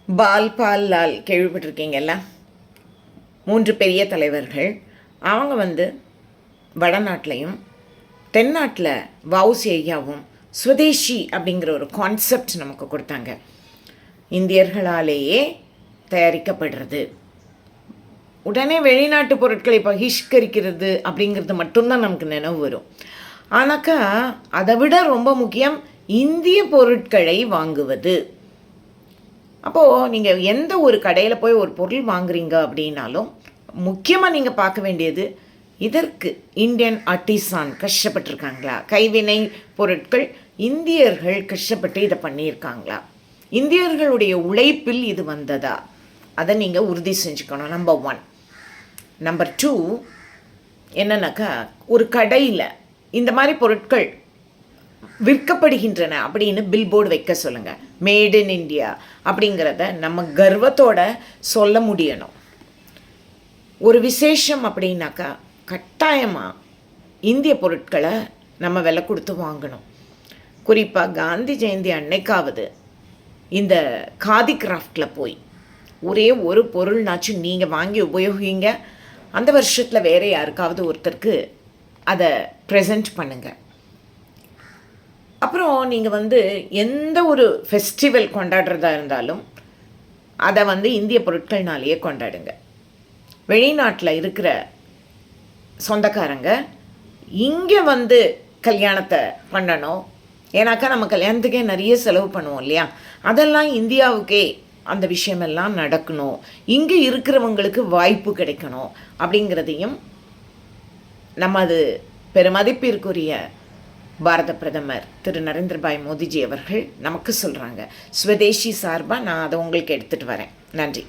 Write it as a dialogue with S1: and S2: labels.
S1: பால் பால் லால் கேள்விப்பட்டிருக்கீங்கல்ல. 3 பெரிய தலைவர்கள். அவங்க வடநாட்டிலையும் தென்னாட்டில் வஉசி ஐயாவும் சுதேசி அப்படிங்கிற ஒரு கான்செப்ட் நமக்கு கொடுத்தாங்க. இந்தியர்களாலேயே தயாரிக்கப்படுறது, உடனே வெளிநாட்டு பொருட்களை பகிஷ்கரிக்கிறது அப்படிங்கிறது மட்டும்தான் நமக்கு நினைவு வரும். ஆனாக்கா அதை விட ரொம்ப முக்கியம் இந்திய பொருட்களை வாங்குவது. அப்போது நீங்கள் எந்த ஒரு கடையில் போய் ஒரு பொருள் வாங்குறீங்க அப்படின்னாலும் முக்கியமாக நீங்கள் பார்க்க வேண்டியது, இதற்கு இந்தியன் ஆர்டிசான் கஷ்டப்பட்டிருக்காங்களா, கைவினை பொருட்கள் இந்தியர்கள் கஷ்டப்பட்டு இதை பண்ணியிருக்காங்களா, இந்தியர்களுடைய உழைப்பில் இது வந்ததா, அதை நீங்கள் உறுதி செஞ்சுக்கணும். நம்பர் 1. நம்பர் 2 என்னன்னாக்கா, ஒரு கடையில் இந்த மாதிரி பொருட்கள் விற்கப்படுகின்றன அப்படின்னு பில்போர்டு வைக்க சொல்லுங்கள். மேட் இன் இந்தியா அப்படிங்கிறத நம்ம கர்வத்தோட சொல்ல முடியணும். ஒரு விசேஷம் அப்படின்னாக்கா கட்டாயமாக இந்திய பொருட்களை நம்ம விலை கொடுத்து வாங்கணும். குறிப்பாக காந்தி ஜெயந்தி அன்னைக்காவது இந்த காதி கிராஃப்டில் போய் ஒரே ஒரு பொருள்னாச்சும் நீங்கள் வாங்கி உபயோகிங்க. அந்த வருஷத்தில் வேறு யாருக்காவது ஒருத்தருக்கு அதை ப்ரெசென்ட் பண்ணுங்கள். அப்புறம் நீங்கள் எந்த ஒரு ஃபெஸ்டிவல் கொண்டாடுறதா இருந்தாலும் அதை இந்திய பொருட்கள்னாலேயே கொண்டாடுங்க. வெளிநாட்டில் இருக்கிற சொந்தக்காரங்க இங்கே கல்யாணத்தை பண்ணணும். ஏன்னாக்கா நம்ம கல்யாணத்துக்கே நிறைய செலவு பண்ணுவோம் இல்லையா, அதெல்லாம் இந்தியாவுக்கே அந்த விஷயமெல்லாம் நடக்கணும், இங்கே இருக்கிறவங்களுக்கு வாய்ப்பு கிடைக்கணும் அப்படிங்கிறதையும் நமது பெருமதிப்பிற்குரிய பாரத பிரதமர் திரு நரேந்திரபாய் மோடிஜி அவர்கள் நமக்கு சொல்கிறாங்க. ஸ்வதேசி சார்பாக நான் அதை உங்களுக்கு எடுத்துகிட்டு வரேன். நன்றி.